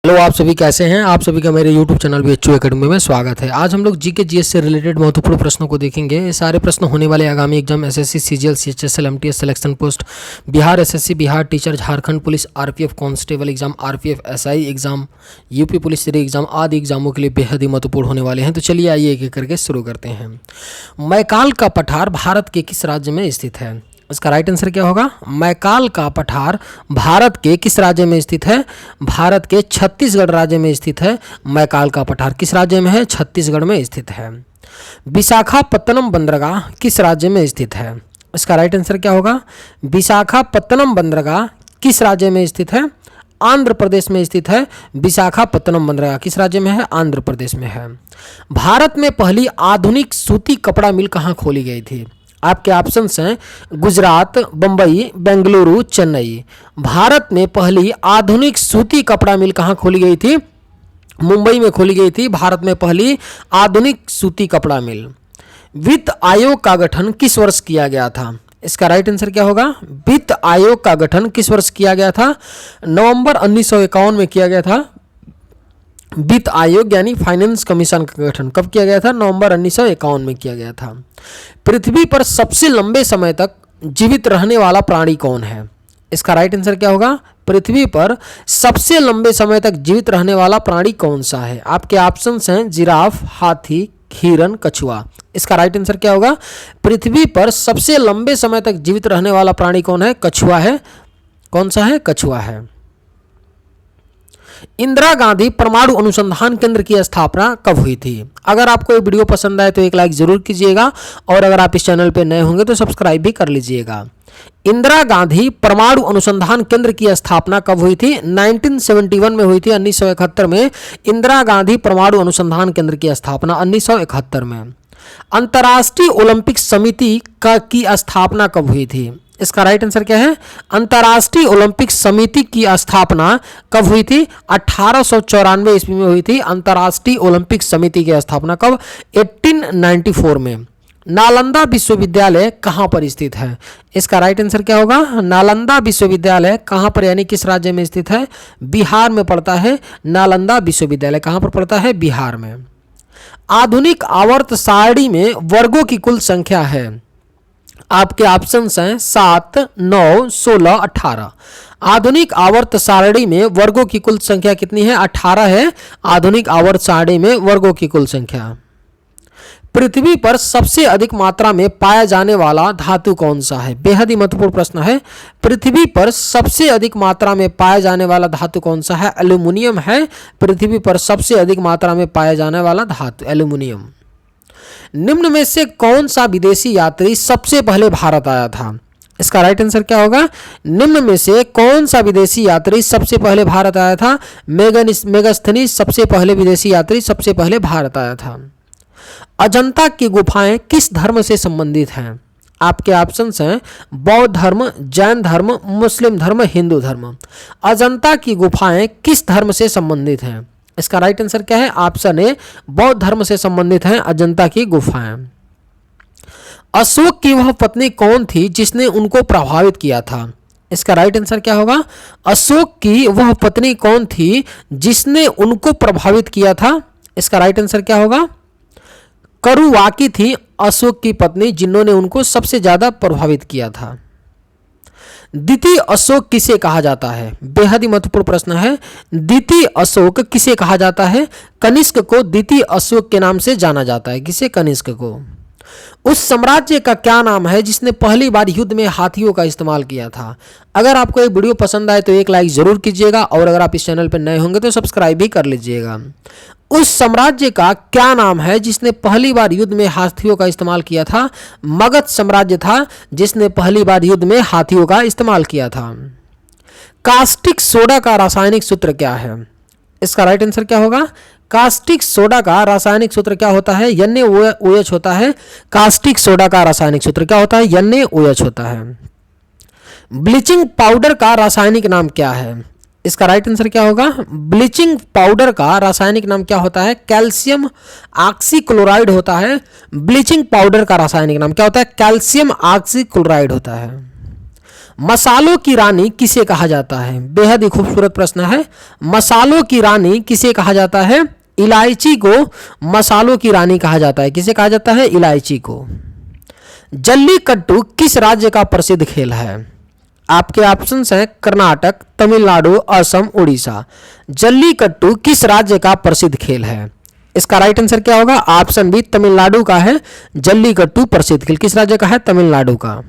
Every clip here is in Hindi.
हेलो, आप सभी कैसे हैं। आप सभी का मेरे YouTube चैनल BHU एकेडमी में स्वागत है। आज हम लोग जीके जीएस से रिलेटेड महत्वपूर्ण प्रश्नों को देखेंगे। ये सारे प्रश्न होने वाले आगामी exam SSC, CGL, CHSL, MTS selection post, Bihar SSC, Bihar teacher, Jharkhand police, RPF constable exam, RPF SI exam, UP police री एग्जाम आदि एग्जामों के लिए बेहद ही महत्वपूर्ण होने वाले हैं। तो चलिए आइए एक एक करके शुरू करते हैं। मैकाल का पठार भारत के किस राज्य में स्थित है? इसका राइट आंसर क्या होगा? मैकाल का पठार भारत के किस राज्य में स्थित है? भारत के छत्तीसगढ़ राज्य में स्थित है। मैकाल का पठार किस राज्य में है? छत्तीसगढ़ में स्थित है। विशाखापत्तनम बंदरगाह किस राज्य में स्थित है? इसका राइट आंसर क्या होगा? विशाखापत्तनम बंदरगाह किस राज्य में स्थित है? आंध्र प्रदेश में स्थित है। विशाखापत्तनम बंदरगाह किस राज्य में है? आंध्र प्रदेश में है। भारत में पहली आधुनिक सूती कपड़ा मिल कहाँ खोली गई थी? आपके ऑप्शंस हैं गुजरात, बंबई, बेंगलुरु, चेन्नई। भारत में पहली आधुनिक सूती कपड़ा मिल कहाँ खोली गई थी? मुंबई में खोली गई थी भारत में पहली आधुनिक सूती कपड़ा मिल। वित्त आयोग का गठन किस वर्ष किया गया था? इसका राइट आंसर क्या होगा? वित्त आयोग का गठन किस वर्ष किया गया था? नवंबर 1951 में किया गया था। वित्त आयोग यानी फाइनेंस कमीशन का गठन कब किया गया था? नवंबर 1951 में किया गया था। पृथ्वी पर सबसे लंबे समय तक जीवित रहने वाला प्राणी कौन है? इसका राइट आंसर क्या होगा? पृथ्वी पर सबसे लंबे समय तक जीवित रहने वाला प्राणी कौन सा है? आपके ऑप्शंस हैं जिराफ, हाथी, हिरन, कछुआ। इसका राइट आंसर क्या होगा? पृथ्वी पर सबसे लंबे समय तक जीवित रहने वाला प्राणी कौन है? कछुआ है। कौन सा है? कछुआ है। इंदिरा गांधी परमाणु अनुसंधान केंद्र की स्थापना कब हुई थी? अगर आपको ये वीडियो पसंद आए तो एक लाइक जरूर कीजिएगा और अगर आप इस चैनल पे नए होंगे तो सब्सक्राइब भी कर लीजिएगा। इंदिरा गांधी परमाणु अनुसंधान केंद्र की स्थापना कब हुई थी? 1971 में हुई थी। 1971 में इंदिरा गांधी परमाणु अनुसंधान केंद्र की स्थापना 1971 में। अंतर्राष्ट्रीय ओलंपिक समिति की स्थापना कब हुई थी? इसका राइट आंसर क्या है? अंतर्राष्ट्रीय ओलंपिक समिति की स्थापना कब हुई थी? 1894 ईस्वी में हुई थी। अंतर्राष्ट्रीय ओलंपिक समिति की स्थापना कब? 1894 में। नालंदा विश्वविद्यालय कहाँ पर स्थित है? इसका राइट आंसर क्या होगा? नालंदा विश्वविद्यालय कहाँ पर यानी किस राज्य में स्थित है? बिहार में पड़ता है। नालंदा विश्वविद्यालय कहाँ पर पड़ता है? बिहार में। आधुनिक आवर्त सारणी में वर्गों की कुल संख्या है। आपके ऑप्शंस हैं 7, 9, 16, 18। आधुनिक आवर्त सारणी में वर्गों की कुल संख्या कितनी है? 18 है। आधुनिक आवर्त सारणी में वर्गों की कुल संख्या। पृथ्वी पर सबसे अधिक मात्रा में पाया जाने वाला धातु कौन सा है? बेहद ही महत्वपूर्ण प्रश्न है। पृथ्वी पर सबसे अधिक मात्रा में पाया जाने वाला धातु कौन सा है? एल्यूमिनियम है। पृथ्वी पर सबसे अधिक मात्रा में पाया जाने वाला धातु एल्यूमिनियम। निम्न में से कौन सा विदेशी यात्री सबसे पहले भारत आया था? इसका राइट आंसर क्या होगा? निम्न में से कौन सा विदेशी यात्री सबसे पहले भारत आया था? मेगास्थनीज सबसे पहले विदेशी यात्री सबसे पहले भारत आया था। अजंता की गुफाएं किस धर्म से संबंधित हैं? आपके ऑप्शंस हैं बौद्ध धर्म, जैन धर्म, मुस्लिम धर्म, हिंदू धर्म। अजंता की गुफाएं किस धर्म से संबंधित हैं? इसका राइट आंसर क्या है? ऑप्शन ए बौद्ध धर्म से संबंधित हैं अजंता की गुफाएं। अशोक की वह पत्नी कौन थी जिसने उनको प्रभावित किया था? इसका राइट आंसर क्या होगा? अशोक की वह पत्नी कौन थी जिसने उनको प्रभावित किया था? इसका राइट आंसर क्या होगा? करुवाकी थी अशोक की पत्नी जिन्होंने उनको सबसे ज्यादा प्रभावित किया था। द्वितीय अशोक किसे कहा जाता है? बेहद ही महत्वपूर्ण प्रश्न है। द्वितीय अशोक किसे कहा जाता है? कनिष्क को द्वितीय अशोक के नाम से जाना जाता है। किसे? कनिष्क को। उस साम्राज्य का क्या नाम है जिसने पहली बार युद्ध में हाथियों का इस्तेमाल किया था? अगर आपको ये वीडियो पसंद आए तो एक लाइक जरूर कीजिएगा और अगर आप इस चैनल पर नए होंगे तो सब्सक्राइब भी कर लीजिएगा। उस साम्राज्य का क्या नाम है जिसने पहली बार युद्ध में हाथियों का इस्तेमाल किया था? मगध साम्राज्य था जिसने पहली बार युद्ध में हाथियों का इस्तेमाल किया था। कास्टिक सोडा का रासायनिक सूत्र क्या है? इसका राइट आंसर क्या होगा? कास्टिक सोडा का रासायनिक सूत्र क्या होता है? NaOH होता है। कास्टिक सोडा का रासायनिक सूत्र क्या होता है? NaOH होता है। ब्लीचिंग पाउडर का रासायनिक नाम क्या है? इसका राइट आंसर क्या होगा? ब्लीचिंग पाउडर का रासायनिक नाम क्या होता है? कैल्शियम ऑक्सीक्लोराइड होता है। ब्लीचिंग पाउडर का रासायनिक नाम क्या होता है? कैल्शियम ऑक्सीक्लोराइड होता है। मसालों की रानी किसे कहा जाता है? बेहद ही खूबसूरत प्रश्न है। मसालों की रानी किसे कहा जाता है? इलायची को मसालों की रानी कहा जाता है। किसे कहा जाता है? इलायची को। जल्लीकट्टू किस राज्य का प्रसिद्ध खेल है? आपके ऑप्शंस हैं कर्नाटक, तमिलनाडु, असम, उड़ीसा। जल्लीकट्टू किस राज्य का प्रसिद्ध खेल है? इसका राइट आंसर क्या होगा? ऑप्शन बी, तमिलनाडु का है जल्लीकट्टू प्रसिद्ध खेल। किस राज्य का है? तमिलनाडु का।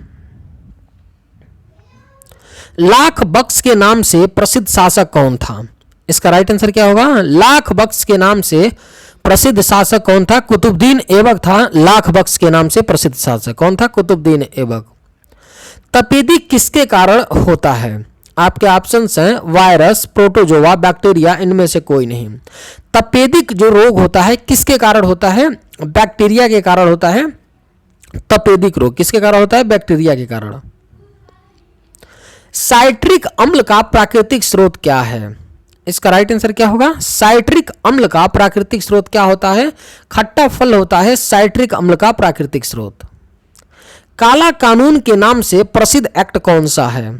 लाख बक्स के नाम से प्रसिद्ध शासक कौन था? इसका राइट आंसर क्या होगा? लाख बक्स के नाम से प्रसिद्ध शासक कौन था? कुतुबुद्दीन ऐबक था लाख बक्स के नाम से प्रसिद्ध शासक। कौन था? कुतुबुद्दीन ऐबक। तपेदिक किसके कारण होता है? आपके ऑप्शंस हैं वायरस, प्रोटोजोआ, बैक्टीरिया, इनमें से कोई नहीं। तपेदिक जो रोग होता है किसके कारण होता है? बैक्टीरिया के कारण होता है। तपेदिक रोग किसके कारण होता है? बैक्टीरिया के कारण। साइट्रिक अम्ल का प्राकृतिक स्रोत क्या है? इसका राइट आंसर क्या होगा? साइट्रिक अम्ल का प्राकृतिक स्रोत क्या होता है? खट्टा फल होता है साइट्रिक अम्ल का प्राकृतिक स्रोत। काला कानून के नाम से प्रसिद्ध एक्ट कौन सा है?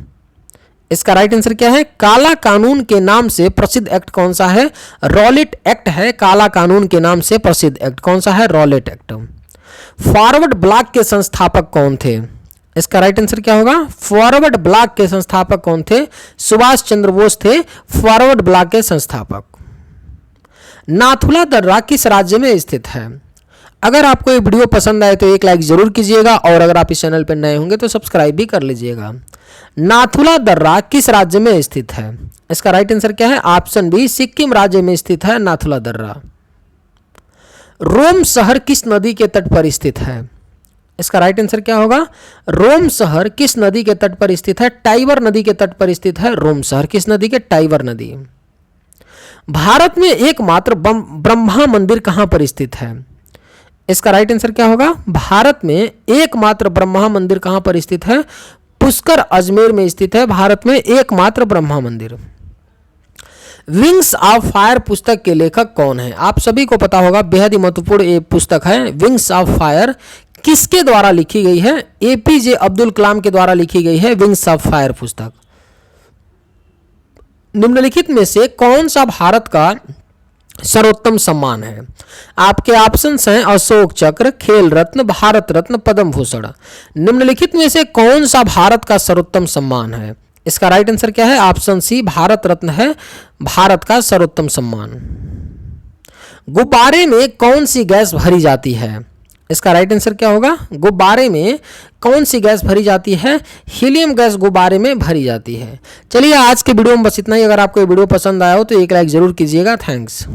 इसका राइट आंसर क्या है? काला कानून के नाम से प्रसिद्ध एक्ट कौन सा है? रॉलेट एक्ट है काला कानून के नाम से प्रसिद्ध एक्ट। कौन सा है? Rowlatt act. फॉरवर्ड ब्लॉक के संस्थापक कौन थे? इसका राइट आंसर क्या होगा? फॉरवर्ड ब्लॉक के संस्थापक कौन थे? सुभाष चंद्र बोस थे फॉरवर्ड ब्लॉक के संस्थापक। नाथुला दर्रा किस राज्य में स्थित है? अगर आपको ये वीडियो पसंद आए तो एक लाइक जरूर कीजिएगा और अगर आप इस चैनल पर नए होंगे तो सब्सक्राइब भी कर लीजिएगा। नाथुला दर्रा किस राज्य में स्थित है? इसका राइट आंसर क्या है? ऑप्शन बी, सिक्किम राज्य में स्थित है नाथुला दर्रा। रोम शहर किस नदी के तट पर स्थित है? इसका राइट आंसर क्या होगा? रोम शहर किस नदी के तट पर स्थित है? टाइबर नदी के तट पर स्थित है रोम शहर। किस नदी के? टाइबर नदी। भारत में एकमात्र ब्रह्मा मंदिर कहां पर स्थित है? इसका राइट आंसर क्या होगा? भारत में एकमात्र ब्रह्मा मंदिर कहां पर स्थित है? पुष्कर अजमेर में स्थित है भारत में एकमात्र ब्रह्मा मंदिर। विंग्स ऑफ फायर पुस्तक के लेखक कौन है? आप सभी को पता होगा, बेहद ही महत्वपूर्ण ये पुस्तक है। विंग्स ऑफ फायर किसके द्वारा लिखी गई है? एपीजे अब्दुल कलाम के द्वारा लिखी गई है विंग्स ऑफ फायर पुस्तक। निम्नलिखित में से कौन सा भारत का सर्वोत्तम सम्मान है? आपके ऑप्शंस हैं अशोक चक्र, खेल रत्न, भारत रत्न, पद्म भूषण। निम्नलिखित में से कौन सा भारत का सर्वोत्तम सम्मान है? इसका राइट आंसर क्या है? ऑप्शन सी, भारत रत्न है भारत का सर्वोत्तम सम्मान। गुब्बारे में कौन सी गैस भरी जाती है? इसका राइट आंसर क्या होगा? गुब्बारे में कौन सी गैस भरी जाती है? हीलियम गैस गुब्बारे में भरी जाती है। चलिए आज के वीडियो में बस इतना ही। अगर आपको ये वीडियो पसंद आया हो तो एक लाइक जरूर कीजिएगा। थैंक्स।